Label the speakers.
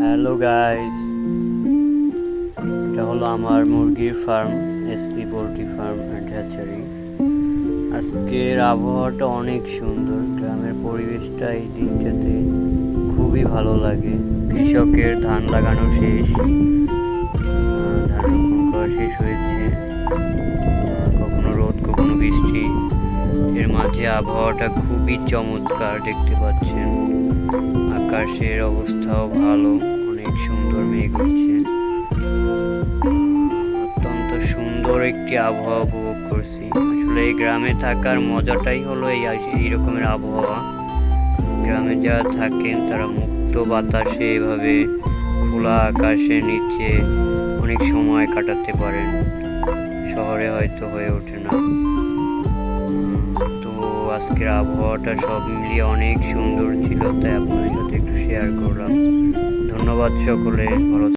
Speaker 1: Hello guys, এটা হলো আমার মুরগির farm, SP poultry farm and hatchery. আজকের আবহাওয়াটা অনেক সুন্দর, গ্রামের পরিবেশটা এই দিনটাতে খুবই ভালো লাগে। কৃষকের ধান লাগানো শেষ, ধান রোপণ করা শেষ হয়েছে, কখনো রোদ কখনো বৃষ্টি, এর মাঝে আবহাওয়াটা খুবই চমৎকার দেখতে পাচ্ছেন। আকাশের অবস্থাও ভালো, অনেক সুন্দর মেঘ হচ্ছে। অত্যন্ত সুন্দর একটি আবহাওয়া উপভোগ করছি। আসলে এই গ্রামে থাকার মজাটাই হলো এই রকমের আবহাওয়া। গ্রামে যারা থাকেন তারা মুক্ত বাতাসে এভাবে খোলা আকাশের নিচে অনেক সময় কাটাতে পারেন, শহরে হয়তো হয়ে ওঠে না। তো আজকের আবহাওয়াটা সব মিলিয়ে অনেক সুন্দর ছিল, তাই আপনাদের সাথে একটু শেয়ার করলাম। ধন্যবাদ সকলে, ভালো